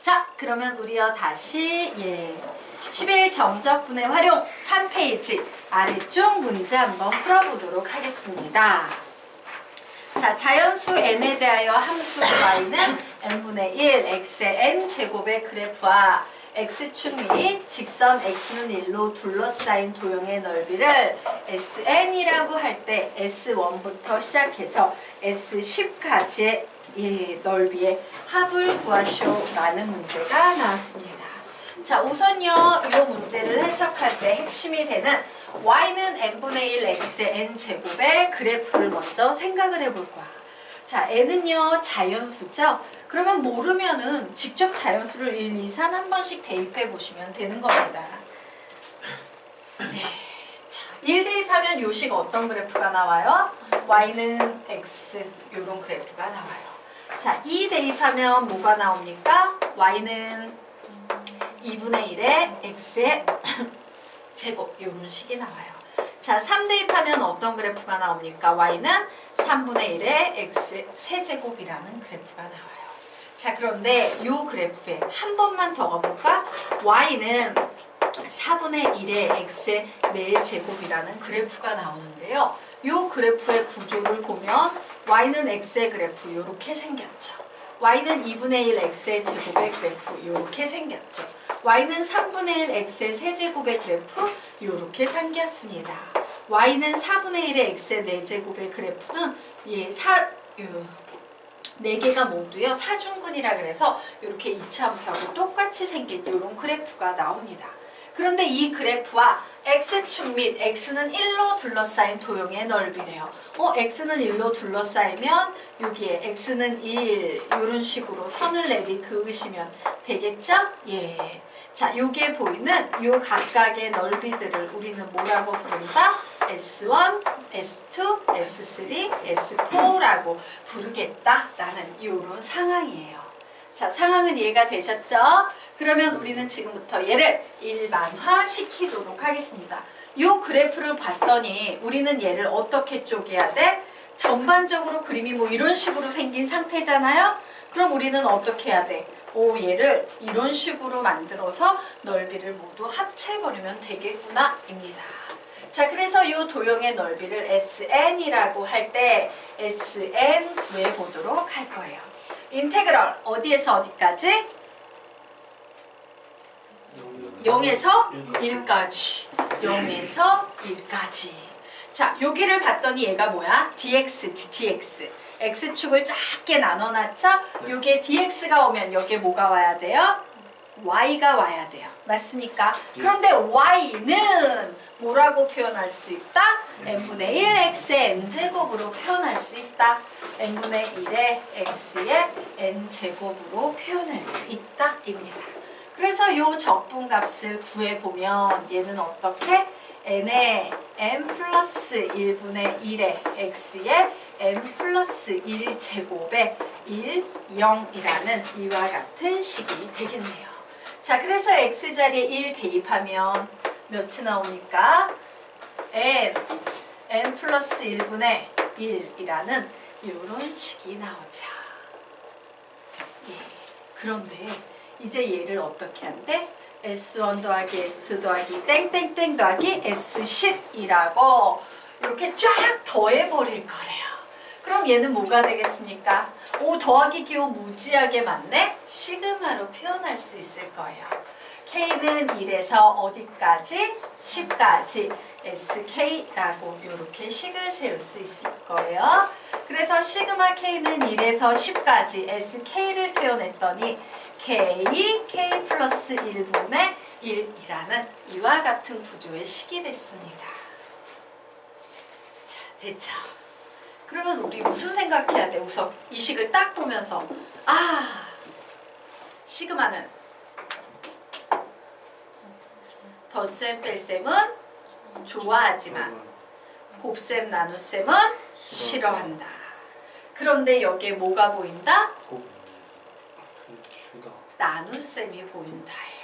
자, 그러면 우리요 다시 11 정적분의 활용 3페이지 아래쪽 문제 한번 풀어보도록 하겠습니다. 자, 자연수 n에 대하여 함수 y는 n분의 1 x의 n 제곱의 그래프와 x축 및 직선 x는 1로 둘러싸인 도형의 넓이를 sn이라고 할 때 s1부터 시작해서 s10까지의 넓이의 합을 구하시오라는 문제가 나왔습니다. 자, 우선요 이 문제를 해석할 때 핵심이 되는 y는 n분의 1 x의 n제곱의 그래프를 먼저 생각을 해볼 거야. 자, n은요 자연수죠. 그러면 모르면은 직접 자연수를 1, 2, 3 한 번씩 대입해 보시면 되는 겁니다. 네. 자, 1 대입하면 요식 어떤 그래프가 나와요? y는 x 요런 그래프가 나와요. 자, 2 대입하면 뭐가 나옵니까? y는 2분의 1의 x의 제곱 요런 식이 나와요. 자, 3 대입하면 어떤 그래프가 나옵니까? y는 3분의 1의 x 세제곱이라는 그래프가 나와요. 자, 그런데 이 그래프에 한 번만 더 가볼까? y는 4분의 1의 x의 4제곱이라는 그래프가 나오는데요. 이 그래프의 구조를 보면 y는 x의 그래프 이렇게 생겼죠. y는 2분의 1 x의 제곱의 그래프 이렇게 생겼죠. y는 3분의 1 x의 세제곱의 그래프 이렇게 생겼습니다. y는 4분의 1의 x의 4제곱의 그래프는 4개가 모두요 사중근이라 그래서 이렇게 이차함수하고 똑같이 생긴 이런 그래프가 나옵니다. 그런데 이 그래프와 x축 및 x는 1로 둘러싸인 도형의 넓이래요. x는 1로 둘러싸이면 여기에 x는 1 이런 식으로 선을 그으시면 되겠죠? 예. 자, 요게 보이는 요 각각의 넓이들을 우리는 뭐라고 부른다? S1, S2, S3, S4라고 부르겠다라는 이런 상황이에요. 자, 상황은 이해가 되셨죠? 그러면 우리는 지금부터 얘를 일반화 시키도록 하겠습니다. 요 그래프를 봤더니 우리는 얘를 어떻게 쪼개야 돼? 전반적으로 그림이 뭐 이런 식으로 생긴 상태잖아요? 그럼 우리는 어떻게 해야 돼? 얘를 이런 식으로 만들어서 넓이를 모두 합쳐버리면 되겠구나 입니다. 자, 그래서 이 도형의 넓이를 SN이라고 할 때 SN 구해보도록 할 거예요. 인테그럴 어디에서 어디까지? 0에서 1까지. 0에서 1까지. 자, 여기를 봤더니 얘가 뭐야? dx지, dx. x축을 작게 나눠놨죠? 요게 dx가 오면 여기에 뭐가 와야 돼요? y가 와야 돼요. 맞습니까? 그런데 y는 뭐라고 표현할 수 있다? n분의 1 x의 n제곱으로 표현할 수 있다. n분의 1의 x의 n제곱으로 표현할 수 있다. 입니다. 그래서 요 적분값을 구해보면 얘는 어떻게? n의 n 플러스 1분의 1의 x의 n 플러스 1제곱의 1, 0이라는 이와 같은 식이 되겠네요. 자, 그래서 x자리에 1 대입하면 몇이 나옵니까? n 플러스 1분의 1이라는 이런 식이 나오죠. 예. 그런데 이제 얘를 어떻게 한대? S1 더하기 S2 더하기 땡땡땡 더하기 S10이라고 이렇게 쫙 더해버릴 거래요. 그럼 얘는 뭐가 되겠습니까? 5 더하기 기호 무지하게 많네? 시그마로 표현할 수 있을 거예요. K는 1에서 어디까지? 10까지 SK라고 이렇게 식을 세울 수 있을 거예요. 그래서 시그마 K는 1에서 10까지 SK를 표현했더니 K 플러스 1분의 1이라는 이와 같은 구조의 식이 됐습니다. 자, 됐죠? 그러면 우리 무슨 생각해야 돼? 우선 이 식을 딱 보면서 시그마는 덧셈 뺄셈은 좋아하지만 곱셈 나눗셈은 싫어한다. 그런데 여기에 뭐가 보인다? 나눗셈이 보인다예요.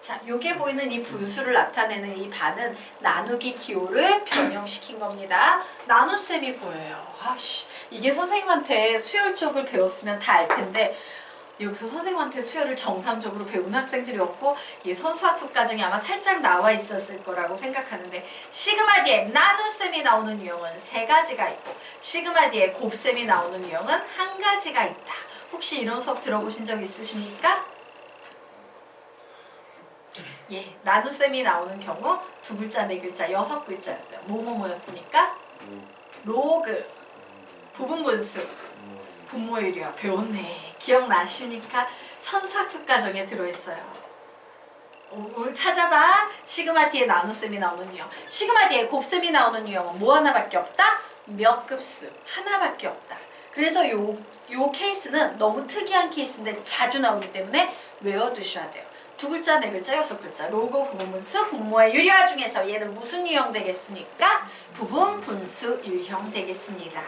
자, 요게 보이는 이 분수를 나타내는 이 반은 나누기 기호를 변형시킨 겁니다. 나눗셈이 보여요. 이게 선생님한테 수열 쪽을 배웠으면 다 알 텐데 여기서 선생님한테 수열을 정상적으로 배운 학생들이었고 이 선수학습 과정이 아마 살짝 나와 있었을 거라고 생각하는데 시그마 D에 나눗셈이 나오는 유형은 3가지가 있고 시그마 D에 곱셈이 나오는 유형은 1가지가 있다. 혹시 이런 수업 들어보신 적 있으십니까? 예, 나눗셈이 나오는 경우 2글자, 4글자, 6글자였어요. 뭐였습니까? 로그, 부분분수, 분모율이요. 배웠네. 기억나시니까 선수학습 과정에 들어있어요. 오늘 찾아봐. 시그마 D에 나눗셈이 나오는 유형. 시그마 D에 곱셈이 나오는 유형은 뭐 하나밖에 없다? 몇 급수 하나밖에 없다. 그래서 요 케이스는 너무 특이한 케이스인데 자주 나오기 때문에 외워두셔야 돼요. 2글자, 4글자, 6글자. 로그, 부분분수, 분모의 유리화 중에서 얘는 무슨 유형 되겠습니까? 부분분수 유형 되겠습니다.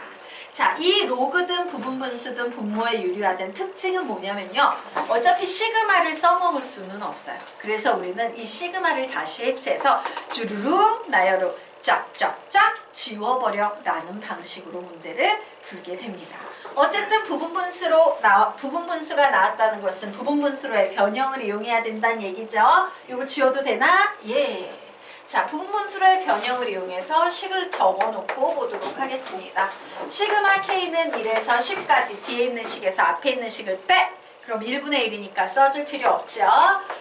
자, 이 로그든 부분분수든 분모의 유리화된 특징은 뭐냐면요. 어차피 시그마를 써먹을 수는 없어요. 그래서 우리는 이 시그마를 다시 해체해서 주르륵 나열로 쫙쫙쫙 지워버려 라는 방식으로 문제를 풀게 됩니다. 어쨌든 부분분수가 나왔다는 것은 부분분수로의 변형을 이용해야 된다는 얘기죠. 이거 지워도 되나? 예. 자, 부분분수로의 변형을 이용해서 식을 적어놓고 보도록 하겠습니다. 시그마 K는 1에서 10까지 뒤에 있는 식에서 앞에 있는 식을 빼. 그럼 1분의 1이니까 써줄 필요 없죠.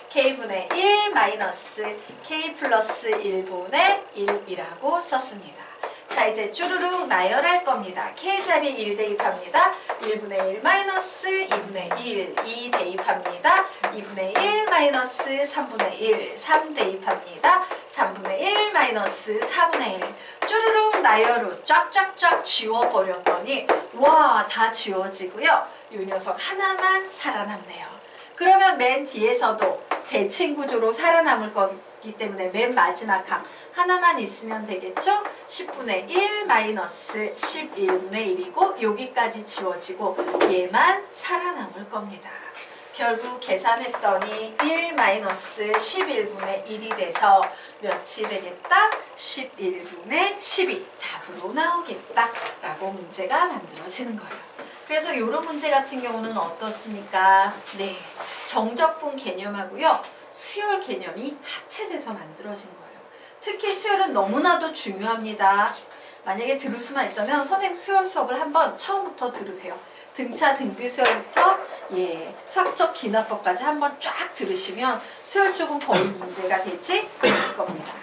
K분의 1 마이너스 K 플러스 1분의 1이라고 썼습니다. 자, 이제 쭈루룩 나열할 겁니다. K 자리에 1 대입합니다. 1분의 1 마이너스 2분의 1, 2 대입합니다. 2분의 1 마이너스 3분의 1, 3 대입합니다. 3분의 1 마이너스 4분의 1. 쭈루룩 나열로 쫙쫙쫙 지워버렸더니 와, 다 지워지고요. 이 녀석 하나만 살아남네요. 그러면 맨 뒤에서도 대칭 구조로 살아남을 거기 때문에 맨 마지막 항 하나만 있으면 되겠죠? 10분의 1 마이너스 11분의 1이고 여기까지 지워지고 얘만 살아남을 겁니다. 결국 계산했더니 1 마이너스 11분의 1이 돼서 몇이 되겠다? 11분의 12 답으로 나오겠다 라고 문제가 만들어지는 거예요. 그래서 이런 문제 같은 경우는 어떻습니까? 네, 정적분 개념하고요. 수열 개념이 합체돼서 만들어진 거예요. 특히 수열은 너무나도 중요합니다. 만약에 들을 수만 있다면 선생님 수열 수업을 한번 처음부터 들으세요. 등차 등비 수열부터 수학적 기납법까지 한번 쫙 들으시면 수열 쪽은 거의 문제가 되지 않을 겁니다.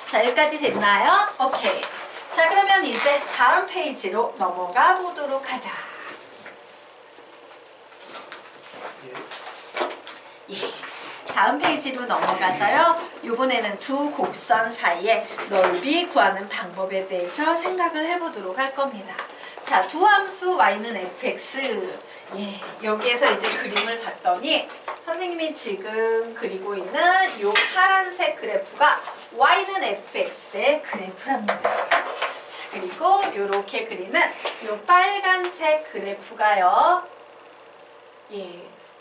자, 여기까지 됐나요? 오케이. 자, 그러면 이제 다음 페이지로 넘어가 보도록 하자. 다음 페이지로 넘어가서요. 이번에는 두 곡선 사이의 넓이 구하는 방법에 대해서 생각을 해보도록 할 겁니다. 자, 두 함수 y는 fx. 여기에서 이제 그림을 봤더니 선생님이 지금 그리고 있는 이 파란색 그래프가 y는 fx의 그래프랍니다. 자, 그리고 이렇게 그리는 이 빨간색 그래프가요.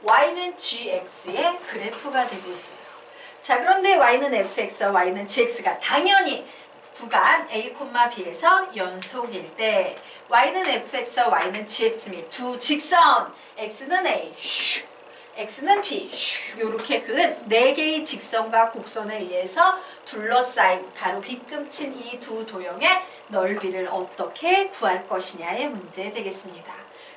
y는 gx의 그래프가 되고 있어요. 자, 그런데 y는 fx와 y는 gx가 당연히 구간 a, b에서 연속일 때 y는 fx와 y는 gx 및 두 직선 x는 a, x는 b 이렇게 그은 4개의 직선과 곡선에 의해서 둘러싸인 바로 빗금친 이 두 도형의 넓이를 어떻게 구할 것이냐의 문제 되겠습니다.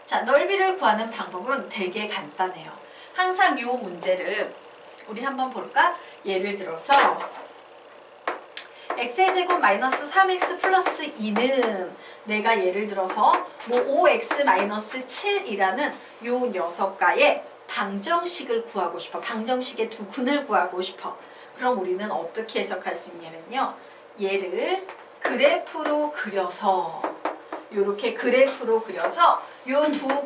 자, 넓이를 구하는 방법은 되게 간단해요. 항상 이 문제를 우리 한번 볼까? 예를 들어서 x의 제곱 마이너스 3x 플러스 2는 내가 예를 들어서 뭐 5x 마이너스 7이라는 요 녀석과의 방정식을 구하고 싶어. 방정식의 두 근을 구하고 싶어. 그럼 우리는 어떻게 해석할 수 있냐면요. 얘를 그래프로 그려서 요렇게 그래프로 그려서 요 두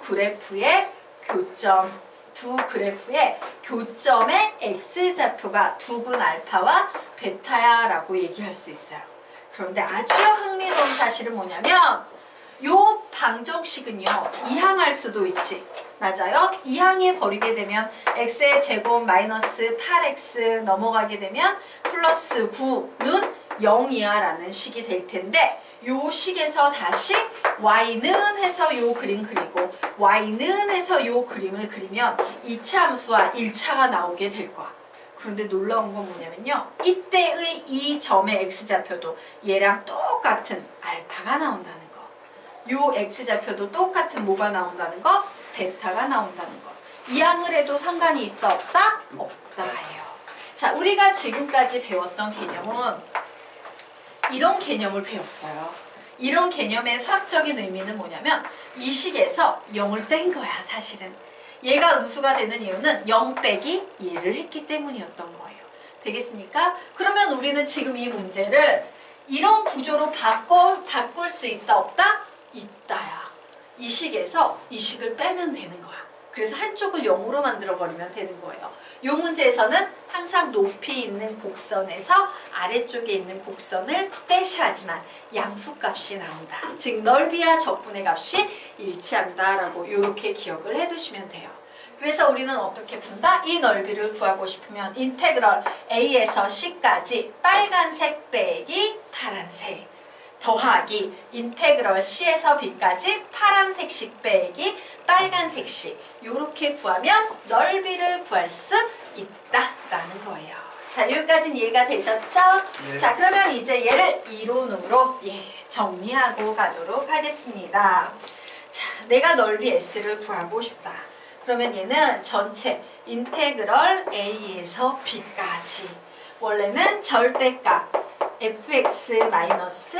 그래프의 교점의 x좌표가 두근 알파와 베타야 라고 얘기할 수 있어요. 그런데 아주 흥미로운 사실은 뭐냐면 요 방정식은요 이항할 수도 있지. 맞아요? 이항해 버리게 되면 x의 제곱 마이너스 8x 넘어가게 되면 플러스 9는 0이야 라는 식이 될 텐데 요 식에서 다시 y는 해서 요 그림 그리고 y는 해서 요 그림을 그리면 2차 함수와 1차가 나오게 될 거야. 그런데 놀라운 건 뭐냐면요. 이때의 이 점의 x좌표도 얘랑 똑같은 알파가 나온다는 거. 요 x좌표도 똑같은 뭐가 나온다는 거? 베타가 나온다는 거. 이항을 해도 상관이 있다 없다? 없다예요. 자, 우리가 지금까지 배웠던 개념은 이런 개념을 배웠어요. 이런 개념의 수학적인 의미는 뭐냐면 이 식에서 0을 뺀 거야, 사실은. 얘가 음수가 되는 이유는 0 빼기 얘를 했기 때문이었던 거예요. 되겠습니까? 그러면 우리는 지금 이 문제를 이런 구조로 바꿀 수 있다 없다? 있다야. 이 식에서 이 식을 빼면 되는 거야. 그래서 한쪽을 0으로 만들어버리면 되는 거예요. 이 문제에서는 항상 높이 있는 곡선에서 아래쪽에 있는 곡선을 빼셔야지만 양수값이 나온다. 즉 넓이와 적분의 값이 일치한다라고 이렇게 기억을 해두시면 돼요. 그래서 우리는 어떻게 푼다? 이 넓이를 구하고 싶으면 인테그럴 A에서 C까지 빨간색 빼기 파란색 더하기 인테그럴 C에서 B까지 파란색씩 빼기 빨간색씩 이렇게 구하면 넓이를 구할 수 있다라는 거예요. 자, 여기까지는 이해가 되셨죠? 네. 자, 그러면 이제 얘를 이론으로 정리하고 가도록 하겠습니다. 자, 내가 넓이 S를 구하고 싶다. 그러면 얘는 전체 인테그럴 A에서 B까지 원래는 절대값 fx 마이너스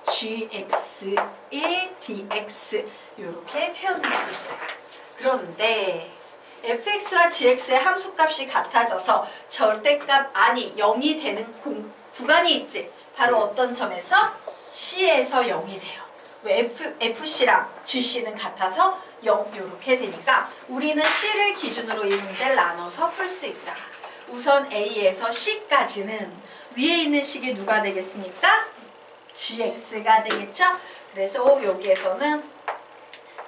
gx의 dx 이렇게 표현할 수 있어요. 그런데 fx와 gx의 함수값이 같아져서 절대값 안이 0이 되는 구간이 있지. 바로 어떤 점에서 c에서 0이 돼요. 왜 fc랑 gc는 같아서 0 이렇게 되니까 우리는 c를 기준으로 이 문제를 나눠서 풀 수 있다. 우선 a에서 c까지는 위에 있는 식이 누가 되겠습니까? gx가 되겠죠? 그래서 여기에서는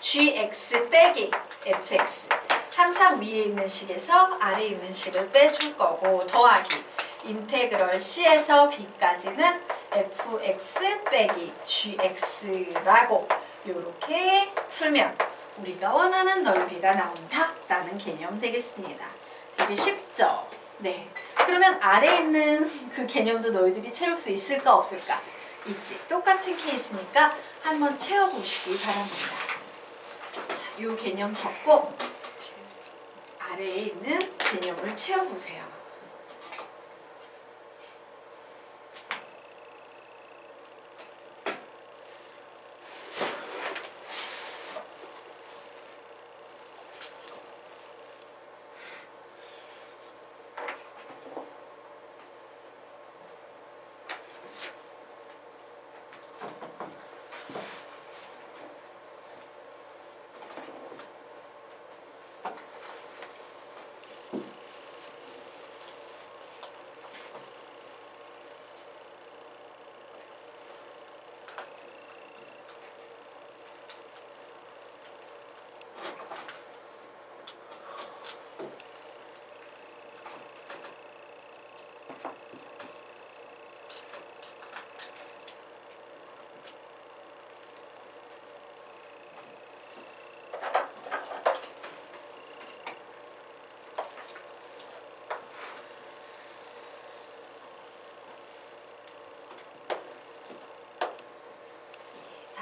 gx 빼기 fx 항상 위에 있는 식에서 아래에 있는 식을 빼줄 거고 더하기 인테그럴 c에서 b까지는 fx 빼기 gx라고 이렇게 풀면 우리가 원하는 넓이가 나온다라는 개념 되겠습니다. 되게 쉽죠? 네. 그러면 아래에 있는 그 개념도 너희들이 채울 수 있을까 없을까? 있지. 똑같은 케이스니까 한번 채워보시기 바랍니다. 자, 이 개념 적고 아래에 있는 개념을 채워보세요.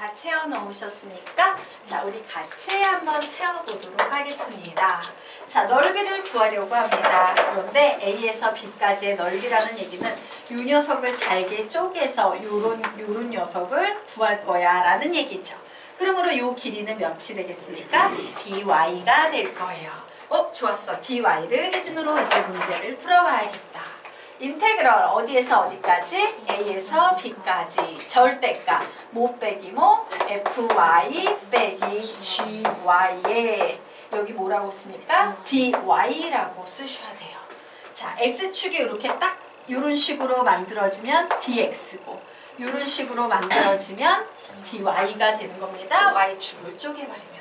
다 채워 넣으셨습니까? 자, 우리 같이 한번 채워보도록 하겠습니다. 자, 넓이를 구하려고 합니다. 그런데 A에서 B까지의 넓이라는 얘기는 이 녀석을 잘게 쪼개서 요런 녀석을 구할 거야 라는 얘기죠. 그러므로 이 길이는 몇이 되겠습니까? dy가 될 거예요. 좋았어. dy를 기준으로 이제 문제를 풀어봐야겠다. 인테그럴 어디에서 어디까지? A에서 B까지 절대값 뭐 빼기 뭐? fy 빼기 gy에 여기 뭐라고 씁니까? dy라고 쓰셔야 돼요. 자, x축이 이렇게 딱 이런 식으로 만들어지면 dx고 이런 식으로 만들어지면 dy가 되는 겁니다. y축을 쪼개버리면.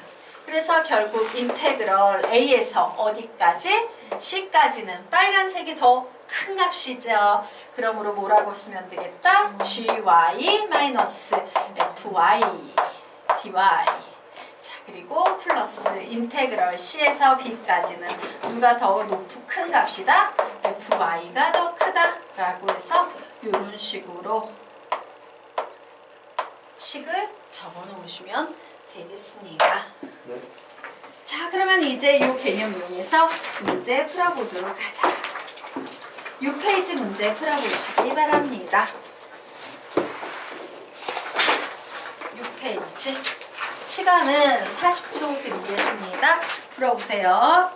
그래서 결국 인테그럴 A에서 어디까지? C까지는 빨간색이 더 큰 값이죠. 그러므로 뭐라고 쓰면 되겠다? gy 마이너스 fy dy. 자, 그리고 플러스 인테그럴 C에서 B까지는 누가 더 큰 값이다? fy가 더 크다 라고 해서 이런 식으로 식을 적어 놓으시면 되겠습니다. 네. 자, 그러면 이제 이 개념 이용해서 문제 풀어보도록 하자. 6페이지 문제 풀어보시기 바랍니다. 6페이지. 시간은 40초 드리겠습니다. 풀어보세요.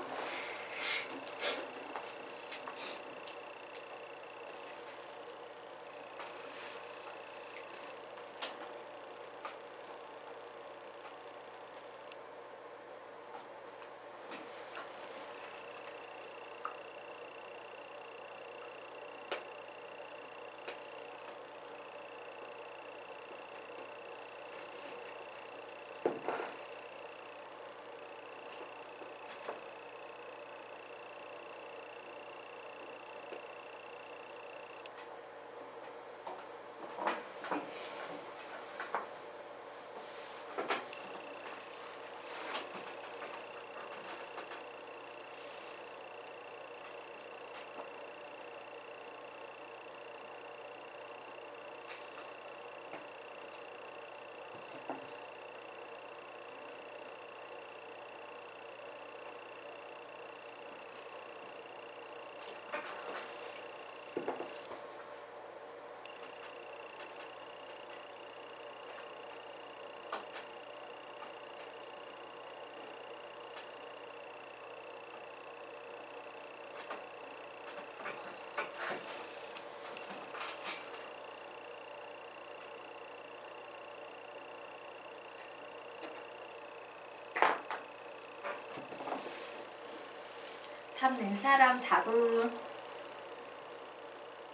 답 낸 사람 답은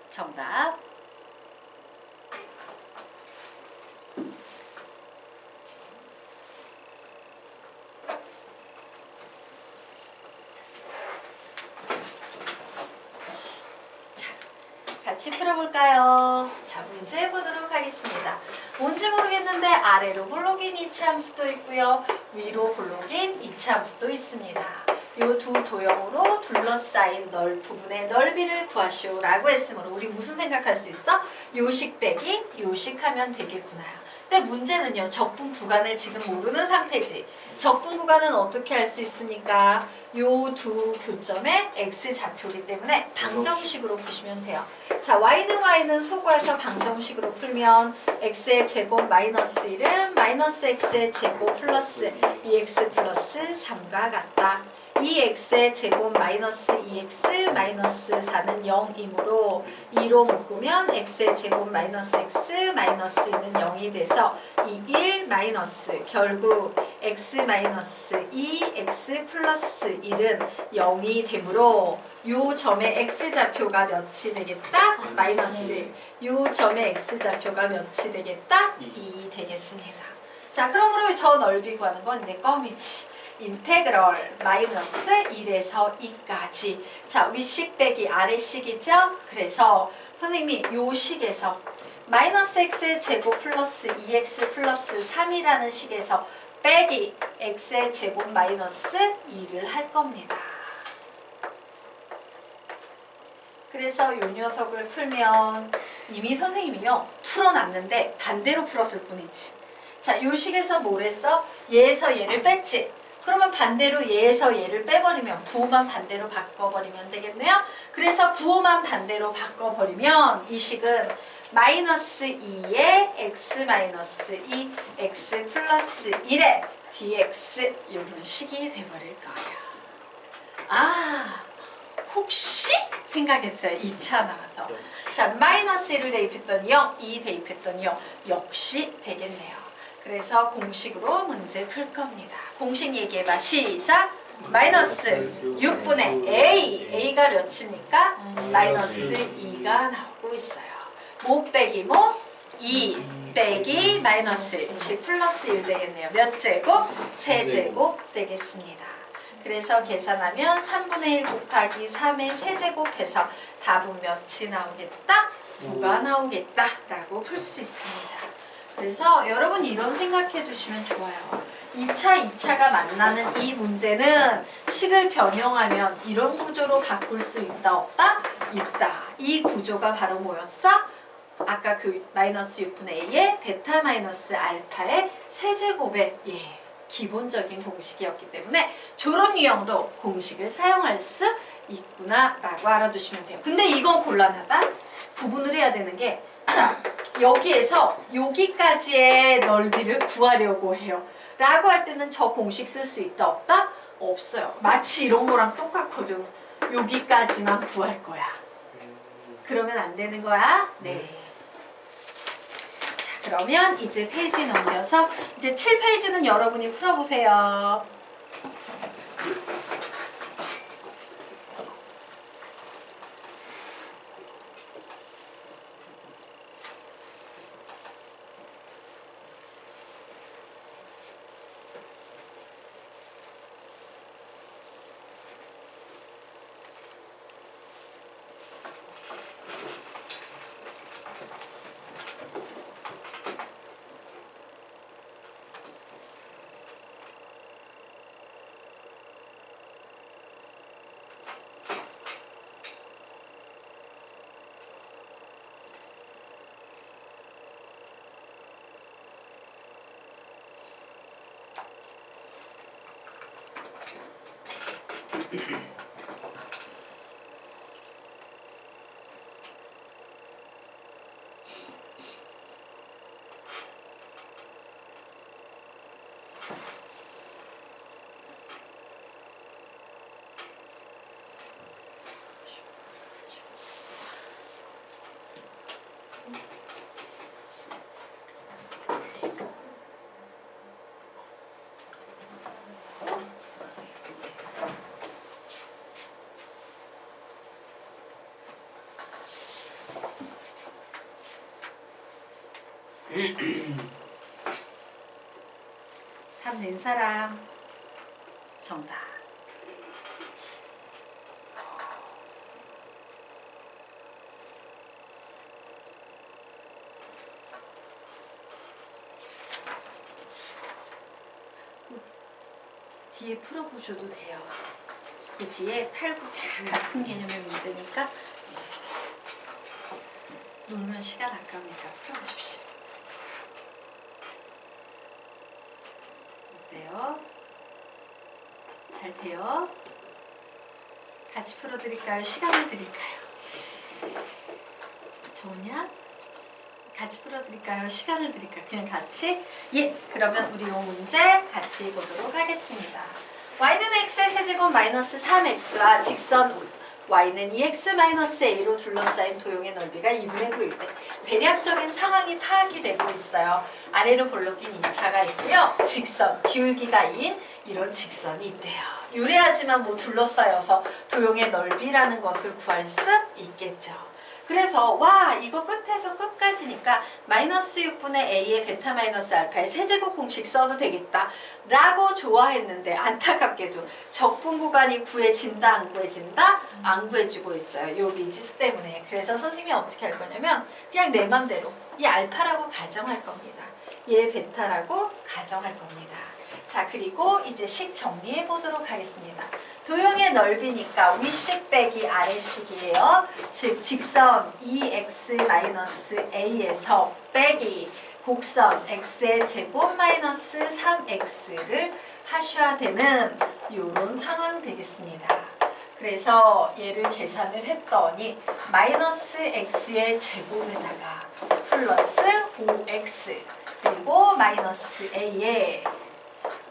정답. 자, 같이 풀어볼까요? 자, 문제 해보도록 하겠습니다. 뭔지 모르겠는데 아래로 블록인 이차함수도 있고요. 위로 블록인 이차함수도 있습니다. 이 두 도형으로 둘러싸인 부분의 넓이를 구하시오라고 했으므로 우리 무슨 생각할 수 있어? 요식 빼기 요식 하면 되겠구나요. 근데 문제는요. 적분 구간을 지금 모르는 상태지. 적분 구간은 어떻게 할 수 있습니까? 요 두 교점의 x좌표이기 때문에 방정식으로 푸시면 돼요. 자, y는 소거해서 방정식으로 풀면 x의 제곱 마이너스 1은 마이너스 x의 제곱 플러스 2x 플러스 3과 같다. 2x의 제곱 마이너스 2x 마이너스 4는 0이므로 2로 묶으면 x의 제곱 마이너스 x 마이너스 2는 0이 돼서 1 마이너스 결국 x 마이너스 2 x 플러스 1은 0이 되므로 요 점의 x좌표가 몇이 되겠다? 마이너스 1. 요 점의 x좌표가 몇이 되겠다? 2 되겠습니다. 자, 그러므로 저 넓이 구하는 건 이제 껌이지. 인테그럴 마이너스 1에서 2까지. 자, 윗식 빼기 아래식이죠? 그래서 선생님이 요 식에서 마이너스 x의 제곱 플러스 2x 플러스 3이라는 식에서 빼기 x의 제곱 마이너스 2를 할 겁니다. 그래서 요 녀석을 풀면 이미 선생님이요 풀어놨는데 반대로 풀었을 뿐이지. 자, 요 식에서 뭘 했어? 얘에서 얘를 뺐지. 그러면 반대로 얘에서 얘를 빼버리면 부호만 반대로 바꿔버리면 되겠네요. 그래서 부호만 반대로 바꿔버리면 이 식은 마이너스 2에 x 마이너스 2 x 플러스 1에 dx 이런 식이 돼버릴 거예요. 아, 혹시 생각했어요. 2차 나와서. 자, 마이너스 1을 대입했더니 0, 2 대입했더니 0 역시 되겠네요. 그래서 공식으로 문제 풀 겁니다. 공식 얘기해봐. 시작! 마이너스 6분의 a. a가 몇입니까? 마이너스 2가 나오고 있어요. 뭐 빼기 뭐? 2 빼기 마이너스 1. 즉 플러스 1 되겠네요. 몇 제곱? 세제곱 되겠습니다. 그래서 계산하면 3분의 1 곱하기 3의 세제곱해서 답은 몇이 나오겠다? 9가 나오겠다 라고 풀 수 있습니다. 그래서 여러분 이런 생각해 두시면 좋아요. 2차, 2차가 만나는 이 문제는 식을 변형하면 이런 구조로 바꿀 수 있다, 없다? 있다. 이 구조가 바로 뭐였어? 아까 그 마이너스 6분의 A의 베타 마이너스 알파의 세제곱의 기본적인 공식이었기 때문에 저런 유형도 공식을 사용할 수 있구나 라고 알아두시면 돼요. 근데 이건 곤란하다? 구분을 해야 되는 게 자, 여기에서 여기까지의 넓이를 구하려고 해요. 라고 할 때는 저 공식 쓸 수 있다, 없다? 없어요. 마치 이런 거랑 똑같거든. 여기까지만 구할 거야. 그러면 안 되는 거야? 네. 자, 그러면 이제 페이지 넘겨서 이제 7페이지는 여러분이 풀어보세요. 답 낸 사람 정답. 뒤에 풀어보셔도 돼요. 그 뒤에 8, 9 다 같은 개념의 문제니까 놀면 시간 아까우니까 풀어보십시오. 어때요? 잘 돼요? 같이 풀어드릴까요? 시간을 드릴까요? 좋으냐? 같이 풀어드릴까요? 시간을 드릴까요? 그냥 같이? 예! 그러면 우리 이 문제 같이 보도록 하겠습니다. y는 x의 세제곱 마이너스 3x와 직선 y는 2x 마이너스 a로 둘러싸인 도형의 넓이가 2분의 9일 때 대략적인 상황이 파악이 되고 있어요. 아래로 볼록인 2차가 있고요. 직선, 기울기가인 이런 직선이 있대요. 유리하지만 뭐 둘러싸여서 도형의 넓이라는 것을 구할 수 있겠죠. 그래서 와 이거 끝에서 끝까지니까 마이너스 6분의 a의 베타 마이너스 알파의 세제곱 공식 써도 되겠다 라고 좋아했는데 안타깝게도 적분 구간이 구해진다 안 구해진다? 안 구해지고 있어요. 요 미지수 때문에. 그래서 선생님이 어떻게 할 거냐면 그냥 내 맘대로 이 알파라고 가정할 겁니다. 얘 베타라고 가정할 겁니다. 자 그리고 이제 식 정리해 보도록 하겠습니다. 도형의 넓이니까 윗식 빼기 아래식이에요. 즉 직선 2x-a에서 빼기 곡선 x의 제곱 마이너스 3x를 하셔야 되는 이런 상황 되겠습니다. 그래서 얘를 계산을 했더니 마이너스 x의 제곱에다가 플러스 5x 그리고 마이너스 a의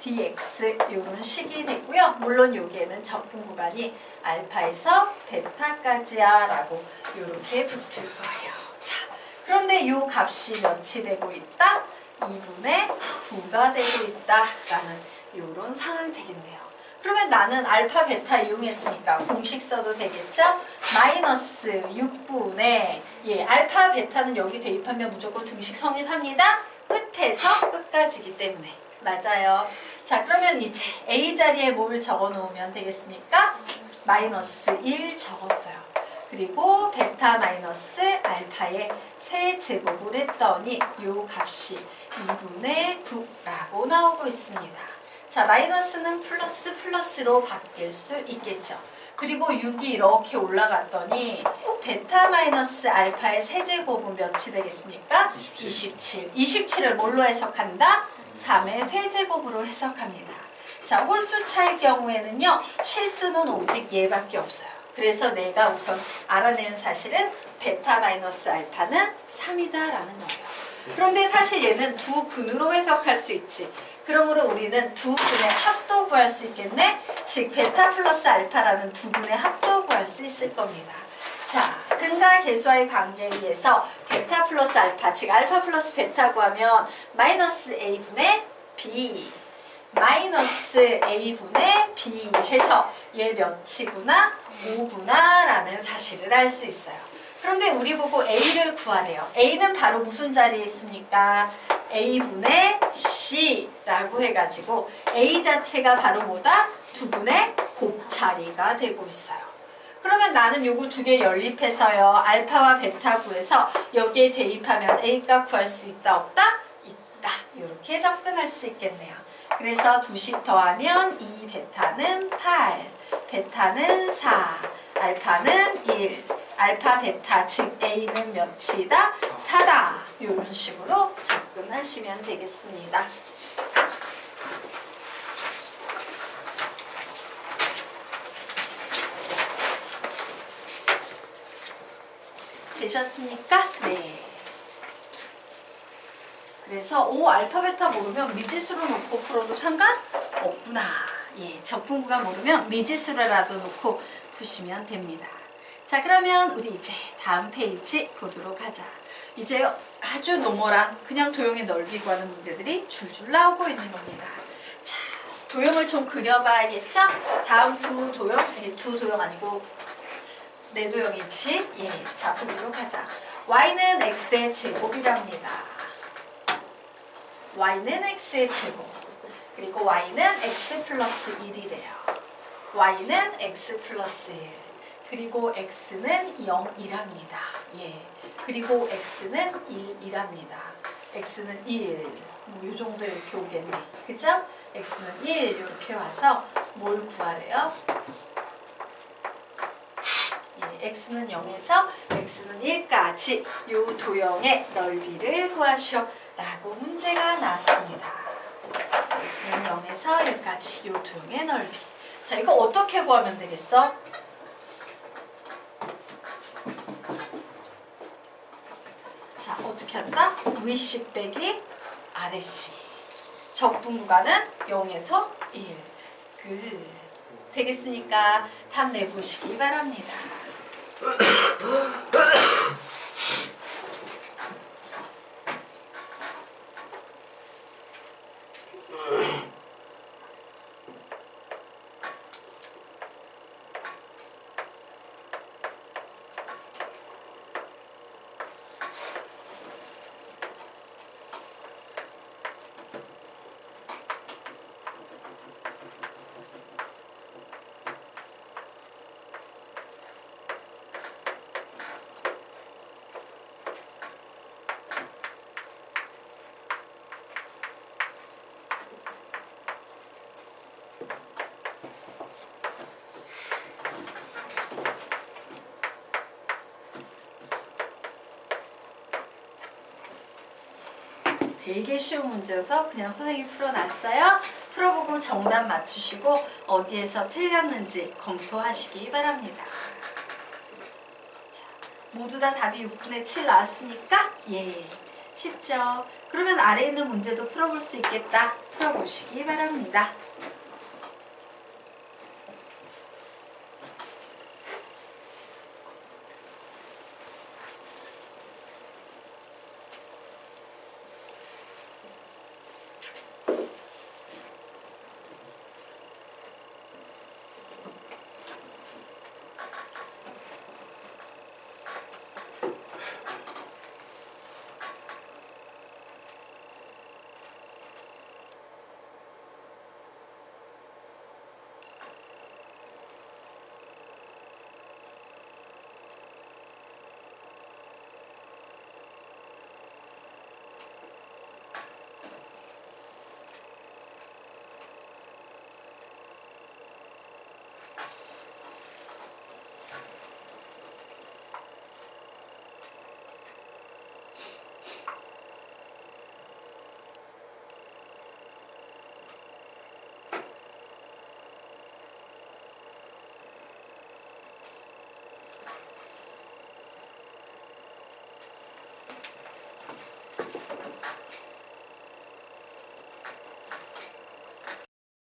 dx 이런 식이 되고요. 물론 여기에는 적분 구간이 알파에서 베타까지야 라고 이렇게 붙을 거예요. 자, 그런데 이 값이 몇이 되고 있다? 2분의 9가 되고 있다 라는 이런 상황이 되겠네요. 그러면 나는 알파 베타 이용했으니까 공식 써도 되겠죠? 마이너스 6분의 알파 베타는 여기 대입하면 무조건 등식 성립합니다. 끝에서 끝까지기 때문에 맞아요. 자 그러면 이제 A 자리에 뭘 적어 놓으면 되겠습니까? 마이너스 1 적었어요. 그리고 베타 마이너스 알파의 세제곱을 했더니 요 값이 2분의 9라고 나오고 있습니다. 자, 마이너스는 플러스 플러스로 바뀔 수 있겠죠. 그리고 6이 이렇게 올라갔더니 베타 마이너스 알파의 세제곱은 몇이 되겠습니까? 27. 27을 뭘로 해석한다? 3의 세제곱으로 해석합니다. 자, 홀수차의 경우에는요, 실수는 오직 얘밖에 없어요. 그래서 내가 우선 알아내는 사실은 베타 마이너스 알파는 3이다라는 거예요. 그런데 사실 얘는 두 근으로 해석할 수 있지. 그러므로 우리는 두 근의 합도 구할 수 있겠네? 즉 베타 플러스 알파라는 두 근의 합도 구할 수 있을 겁니다. 자, 근과 계수와의 관계에 의해서 베타 플러스 알파, 즉 알파 플러스 베타 구하면 마이너스 a분의 b 마이너스 a분의 b 해서 얘 몇이구나? 5구나 라는 사실을 알 수 있어요. 그런데 우리 보고 a를 구하래요. a는 바로 무슨 자리에 있습니까? a분의 c라고 해가지고 a 자체가 바로 뭐다? 두 분의 곱자리가 되고 있어요. 그러면 나는 요거 두 개 연립해서요. 알파와 베타 구해서 여기에 대입하면 a 값 구할 수 있다 없다? 있다. 이렇게 접근할 수 있겠네요. 그래서 2씩 더하면 2 베타는 8, 베타는 4, 알파는 1, 알파 베타 즉 a는 몇이다? 4다. 이런 식으로 접근하시면 되겠습니다. 되셨습니까? 네. 그래서 알파 베타 모르면 미지수로 놓고 풀어도 상관없구나. 예, 적분구가 모르면 미지수로라도 놓고 푸시면 됩니다. 자, 그러면 우리 이제 다음 페이지 보도록 하자. 이제 아주 노멀한 그냥 도형의 넓이 구하는 문제들이 줄줄 나오고 있는 겁니다. 자, 도형을 좀 그려봐야겠죠? 다음 두 도형, 두 도형 아니고 네 도형이지? 예, 자, 보도록 하자. y는 x의 제곱이랍니다. y는 x의 제곱. 그리고 y는 x 플러스 1이래요. y는 x 플러스 1. 그리고 x는 0이랍니다. 예. 그리고 x는 1이랍니다. x는 1. 뭐 요 정도 이렇게 오겠네. 그죠? x는 1 이렇게 와서 뭘 구하래요? 예, x는 0에서 x는 1까지 요 도형의 넓이를 구하시오 라고 문제가 나왔습니다. x는 0에서 1까지 요 도형의 넓이. 자, 이거 어떻게 구하면 되겠어? 자, 어떻게 한다? 위씩 빼기 아래씩. 적분 구간은 0에서 1. 되겠으니까 답 내보시기 바랍니다. 되게 쉬운 문제여서 그냥 선생님이 풀어놨어요. 풀어보고 정답 맞추시고 어디에서 틀렸는지 검토하시기 바랍니다. 자, 모두 다 답이 6분의 7 나왔습니까? 예, 쉽죠? 그러면 아래에 있는 문제도 풀어볼 수 있겠다. 풀어보시기 바랍니다.